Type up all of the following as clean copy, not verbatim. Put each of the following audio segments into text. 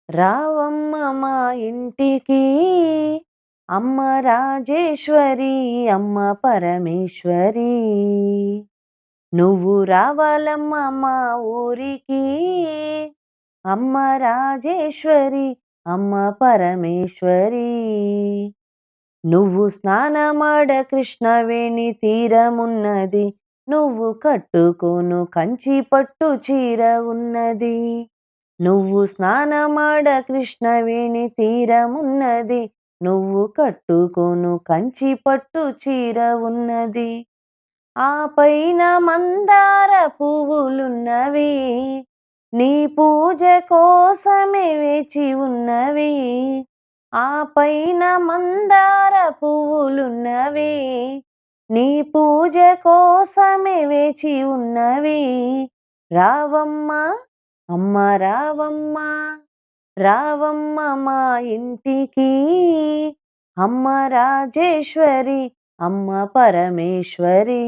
రావమ్మ మా ఇంటికి అమ్మ రాజేశ్వరి అమ్మ పరమేశ్వరి. నువ్వు రావాలమ్మ మా ఊరికి అమ్మ రాజేశ్వరి అమ్మ పరమేశ్వరి. నువ్వు స్నానమాడ కృష్ణవేణి తీరమున్నది, నువ్వు కట్టుకోను కంచి పట్టు చీర ఉన్నది. నువ్వు స్నానమాడ కృష్ణవేణి తీరమున్నది, నువ్వు కట్టుకోను కంచి పట్టు చీర ఉన్నది. ఆ పైన మందార పువ్వులున్నవి, నీ పూజ కోసమే వేచి ఉన్నవి. ఆ పైన మందార పువ్వులున్నవి, నీ పూజ కోసమే వేచి ఉన్నవి. రావమ్మ అమ్మ రావమ్మ, రావమ్మ మా ఇంటికి అమ్మ రాజేశ్వరి అమ్మ పరమేశ్వరి.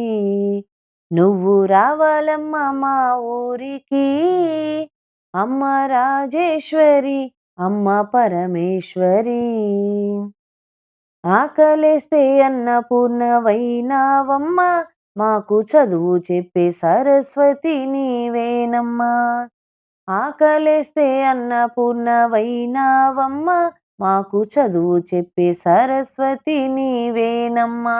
నువ్వు రావాలమ్మ మా ఊరికి అమ్మ రాజేశ్వరి అమ్మ పరమేశ్వరి. ఆకలేస్తే అన్నపూర్ణవైనావమ్మ, మాకు చదువు చెప్పే సరస్వతి నీవేనమ్మా. ఆకలేస్తే అన్నపూర్ణవైనావమ్మ, మాకు చదువు చెప్పే సరస్వతి నీవేనమ్మా.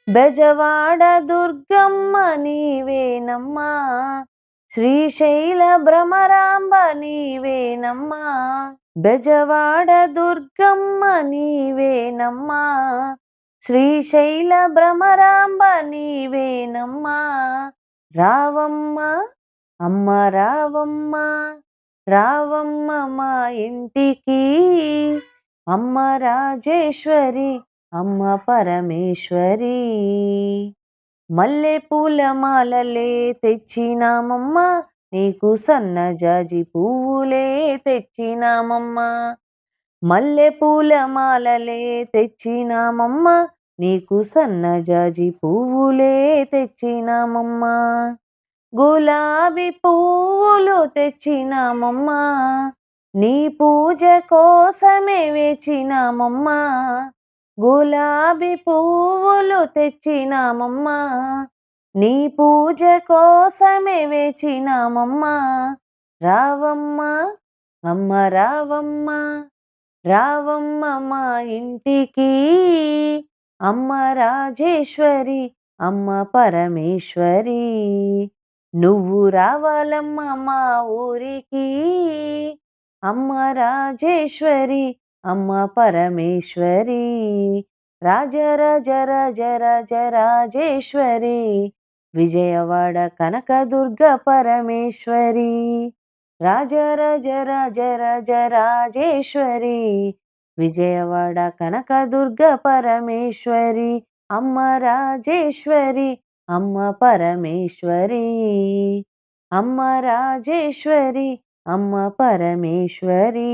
బెజవాడ దుర్గమ్మ నీవేనమ్మా, శ్రీశైల భ్రమరాంబ నీవేనమ్మా. బెజవాడ దుర్గమ్మ నీవేనమ్మా, శ్రీశైల భ్రమరాంబ నీవేనమ్మా. రావమ్మ అమ్మ రావమ్మ, రావమ్మ మా ఇంటికి అమ్మ రాజేశ్వరి అమ్మ పరమేశ్వరి. మల్లె పూల మాలలే తెచ్చినామమ్మ, నీకు సన్నజాజి పువ్వులే తెచ్చినామమ్మ. మల్లె పూల మాలలే తెచ్చినామమ్మ, నీకు సన్నజాజి పువ్వులే తెచ్చినామమ్మ. గులాబీ పువ్వులు తెచ్చినామమ్మ, నీ పూజ కోసమే వేచినామమ్మ. గులాబీ పువ్వులు తెచ్చినామమ్మ, నీ పూజ కోసమే వేచినామమ్మ. రావమ్మ అమ్మ రావమ్మ, రావమ్మ మా ఇంటికి అమ్మ రాజేశ్వరి అమ్మ పరమేశ్వరి. నువ్వు రావాలమ్మ మా ఊరికి అమ్మ రాజేశ్వరి అమ్మ పరమేశ్వరి. రాజరాజ రాజ రాజ రాజేశ్వరి, విజయవాడ కనకదుర్గ పరమేశ్వరి. రాజరాజ రాజ రాజ రాజేశ్వరి, విజయవాడ కనకదుర్గ పరమేశ్వరి. అమ్మ రాజేశ్వరి అమ్మ పరమేశ్వరి, అమ్మ రాజేశ్వరి అమ్మ పరమేశ్వరి.